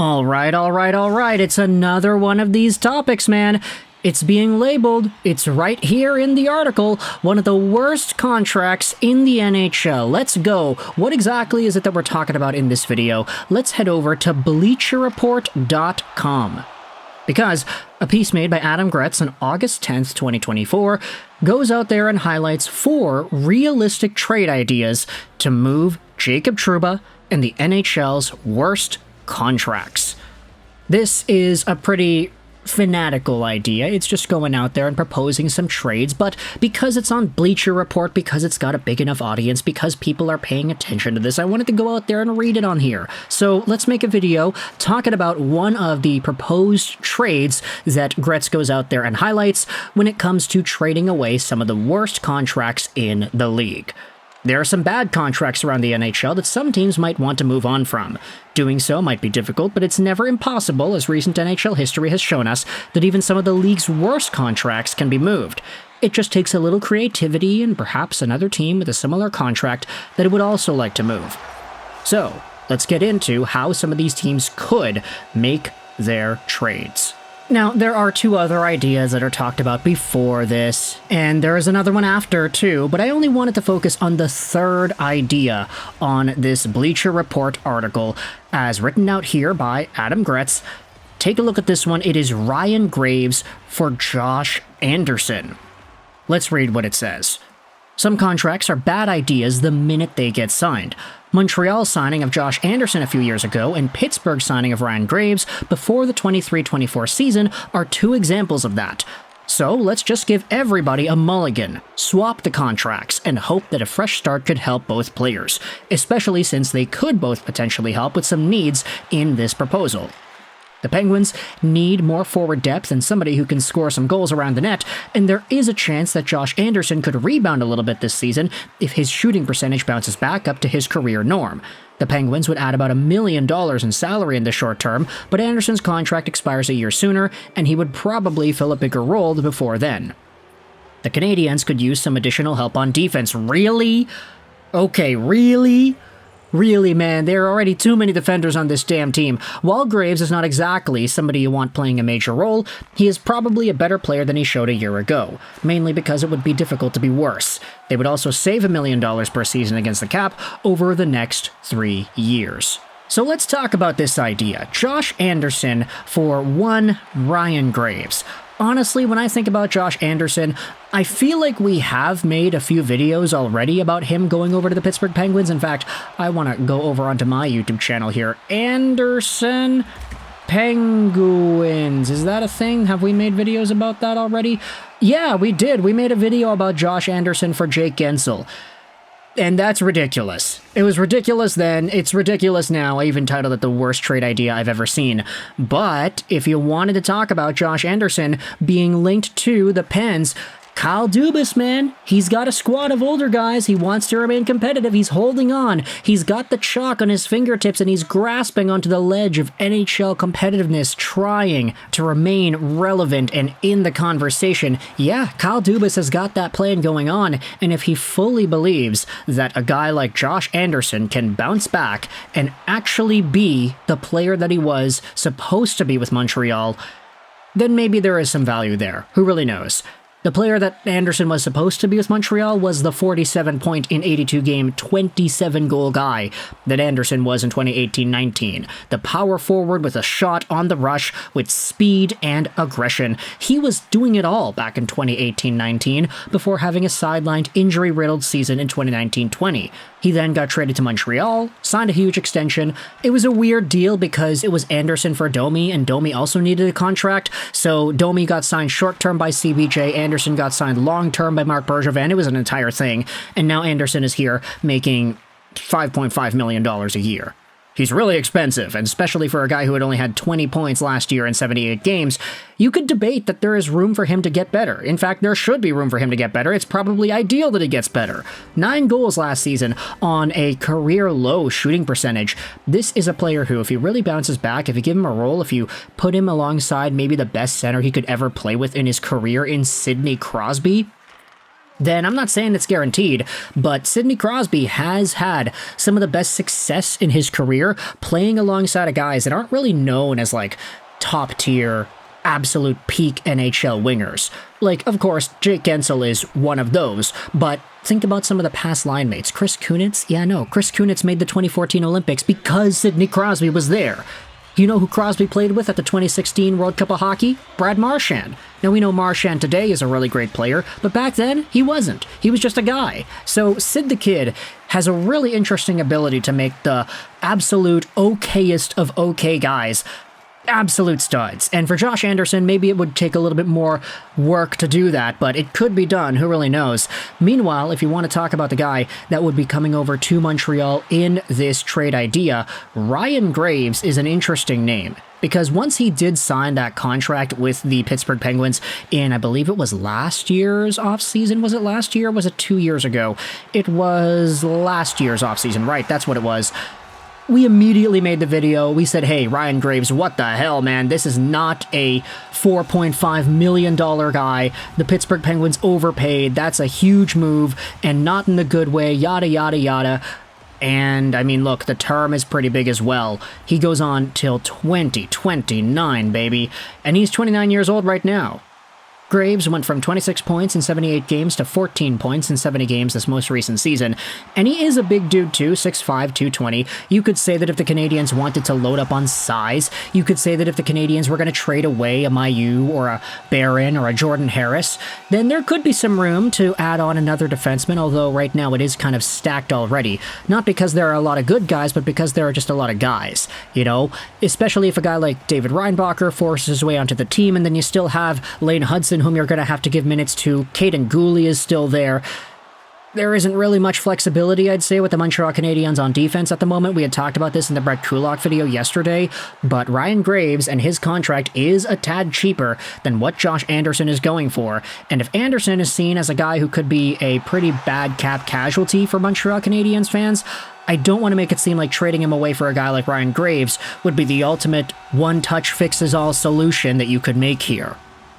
All right. It's another one of these topics, man. It's being labeled, it's right here in the article, one of the worst contracts in the NHL. Let's go. What exactly is it that we're talking about in this video? Let's head over to BleacherReport.com. Because a piece made by Adam Gretz on August 10th, 2024, goes out there and highlights 4 realistic trade ideas to move Jacob Trouba and the NHL's worst contracts. This is a pretty fanatical idea. It's just going out there and proposing some trades, but because it's on Bleacher Report, because it's got a big enough audience, because people are paying attention to this, I wanted to go out there and read it on here. So let's make a video talking about one of the proposed trades that Gretz goes out there and highlights when it comes to trading away some of the worst contracts in the league. There are some bad contracts around the NHL that some teams might want to move on from. Doing so might be difficult, but it's never impossible, as recent NHL history has shown us that even some of the league's worst contracts can be moved. It just takes a little creativity and perhaps another team with a similar contract that it would also like to move. So, let's get into how some of these teams could make their trades. Now, there are 2 other ideas that are talked about before this, and there is another one after too, but I only wanted to focus on the 3rd idea on this Bleacher Report article, as written out here by Adam Gretz. Take a look at this one. It is Ryan Graves for Josh Anderson. Let's read what it says. Some contracts are bad ideas the minute they get signed. Montreal's signing of Josh Anderson a few years ago and Pittsburgh's signing of Ryan Graves before the 23-24 season are 2 examples of that. So let's just give everybody a mulligan, swap the contracts, and hope that a fresh start could help both players, especially since they could both potentially help with some needs in this proposal. The Penguins need more forward depth and somebody who can score some goals around the net, and there is a chance that Josh Anderson could rebound a little bit this season if his shooting percentage bounces back up to his career norm. The Penguins would add about $1 million in salary in the short term, but Anderson's contract expires a year sooner, and he would probably fill a bigger role before then. The Canadiens could use some additional help on defense. Really? Okay, really? Really, man, there are already too many defenders on this damn team. While Graves is not exactly somebody you want playing a major role, he is probably a better player than he showed a year ago, mainly because it would be difficult to be worse. They would also save $1 million per season against the cap over the next 3 years. So let's talk about this idea. Josh Anderson for one Ryan Graves. Honestly, when I think about Josh Anderson, I feel like we have made a few videos already about him going over to the Pittsburgh Penguins. In fact, I want to go over onto my YouTube channel here. Anderson Penguins. Is that a thing? Have we made videos about that already? Yeah, we did. We made a video about Josh Anderson for Jake Gensel. And that's ridiculous. It was ridiculous then, it's ridiculous now. I even titled it the worst trade idea I've ever seen. But if you wanted to talk about Josh Anderson being linked to the Pens, Kyle Dubas, man, he's got a squad of older guys. He wants to remain competitive. He's holding on. He's got the chalk on his fingertips, and he's grasping onto the ledge of NHL competitiveness, trying to remain relevant and in the conversation. Yeah, Kyle Dubas has got that plan going on, and if he fully believes that a guy like Josh Anderson can bounce back and actually be the player that he was supposed to be with Montreal, then maybe there is some value there. Who really knows? The player that Anderson was supposed to be with Montreal was the 47-point in 82-game, 27-goal guy that Anderson was in 2018-19. The power forward with a shot on the rush, with speed and aggression. He was doing it all back in 2018-19 before having a sidelined, injury-riddled season in 2019-20. He then got traded to Montreal, signed a huge extension. It was a weird deal because it was Anderson for Domi, and Domi also needed a contract, so Domi got signed short-term by CBJ, Anderson got signed long-term by Marc Bergevin. It was an entire thing, and now Anderson is here making $5.5 million a year. He's really expensive, and especially for a guy who had only had 20 points last year in 78 games, you could debate that there is room for him to get better. In fact, there should be room for him to get better. It's probably ideal that he gets better. 9 goals last season on a career-low shooting percentage. This is a player who, if he really bounces back, if you give him a role, if you put him alongside maybe the best center he could ever play with in his career in Sidney Crosby, then I'm not saying it's guaranteed, but Sidney Crosby has had some of the best success in his career playing alongside of guys that aren't really known as like top tier, absolute peak NHL wingers. Like, of course, Jake Guentzel is one of those, but think about some of the past line mates. Chris Kunitz? Yeah, no, Chris Kunitz made the 2014 Olympics because Sidney Crosby was there. You know who Crosby played with at the 2016 World Cup of Hockey? Brad Marchand. Now, we know Marchand today is a really great player, but back then, he wasn't. He was just a guy. So, Sid the Kid has a really interesting ability to make the absolute okayest of okay guys absolute studs. And for Josh Anderson, maybe it would take a little bit more work to do that, but it could be done. Who really knows? Meanwhile, if you want to talk about the guy that would be coming over to Montreal in this trade idea, Ryan Graves is an interesting name. Because once he did sign that contract with the Pittsburgh Penguins in, I believe it was last year's offseason. Was it last year? Or was it 2 years ago? It was last year's offseason, right? That's what it was. We immediately made the video. We said, hey, Ryan Graves, what the hell, man? This is not a $4.5 million guy. The Pittsburgh Penguins overpaid. That's a huge move, and not in the good way, yada, yada, yada. And, I mean, look, the term is pretty big as well. He goes on till 2029, baby. And he's 29 years old right now. Graves went from 26 points in 78 games to 14 points in 70 games this most recent season. And he is a big dude too, 6'5", 220. You could say that if the Canadiens wanted to load up on size, you could say that if the Canadiens were going to trade away a Mailloux or a Barron or a Jordan Harris, then there could be some room to add on another defenseman, although right now it is kind of stacked already. Not because there are a lot of good guys, but because there are just a lot of guys, you know? Especially if a guy like David Reinbacher forces his way onto the team, and then you still have Lane Hudson, whom you're going to have to give minutes to. Cayden is still there. There isn't really much flexibility, I'd say, with the Montreal Canadiens on defense at the moment. We had talked about this in the Brett Kulak video yesterday, but Ryan Graves and his contract is a tad cheaper than what Josh Anderson is going for. And if Anderson is seen as a guy who could be a pretty bad cap casualty for Montreal Canadiens fans, I don't want to make it seem like trading him away for a guy like Ryan Graves would be the ultimate one-touch fixes-all solution that you could make here.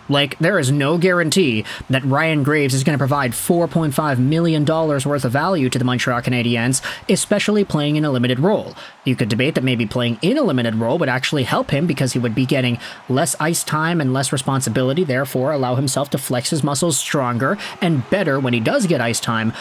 Like, there is no guarantee that Ryan Graves is going to provide $4.5 million worth of value to the Montreal Canadiens, especially playing in a limited role. You could debate that maybe playing in a limited role would actually help him because he would be getting less ice time and less responsibility, therefore allow himself to flex his muscles stronger and better when he does get ice time.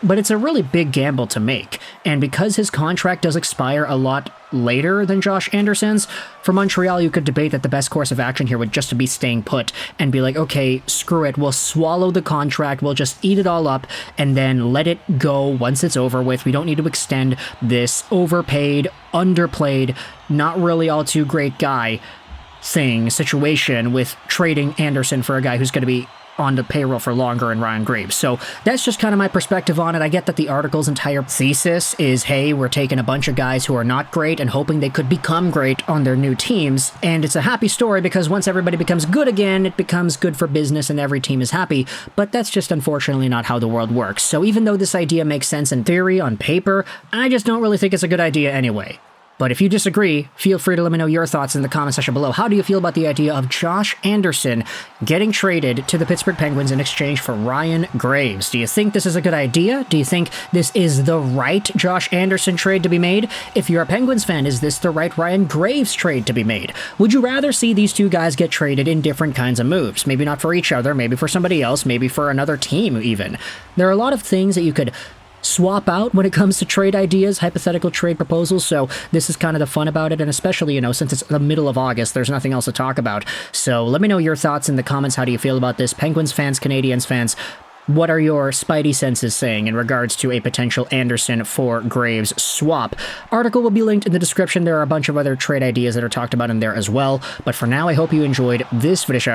But it's a really big gamble to make, and because his contract does expire a lot later than Josh Anderson's, for Montreal you could debate that the best course of action here would just to be staying put and be like, okay, screw it, we'll swallow the contract, we'll just eat it all up, and then let it go once it's over with. We don't need to extend this overpaid, underplayed, not really all too great guy situation with trading Anderson for a guy who's going to be on the payroll for longer in Ryan Graves. So that's just kind of my perspective on it. I get that the article's entire thesis is, hey, we're taking a bunch of guys who are not great and hoping they could become great on their new teams. And it's a happy story because once everybody becomes good again, it becomes good for business and every team is happy. But that's just unfortunately not how the world works. So even though this idea makes sense in theory, on paper, I just don't really think it's a good idea anyway. But if you disagree, feel free to let me know your thoughts in the comment section below. How do you feel about the idea of Josh Anderson getting traded to the Pittsburgh Penguins in exchange for Ryan Graves? Do you think this is a good idea? Do you think this is the right Josh Anderson trade to be made? If you're a Penguins fan, is this the right Ryan Graves trade to be made? Would you rather see these two guys get traded in different kinds of moves? Maybe not for each other, maybe for somebody else, maybe for another team even. There are a lot of things that you could swap out when it comes to trade ideas, hypothetical trade proposals, so this is kind of the fun about it, and especially, you know, since it's the middle of August, there's nothing else to talk about. So let me know your thoughts in the comments. How do you feel about this? Penguins fans, Canadiens fans, what are your spidey senses saying in regards to a potential Anderson for Graves swap? Article will be linked in the description. There are a bunch of other trade ideas that are talked about in there as well, but for now, I hope you enjoyed this video,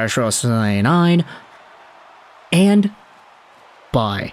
and bye.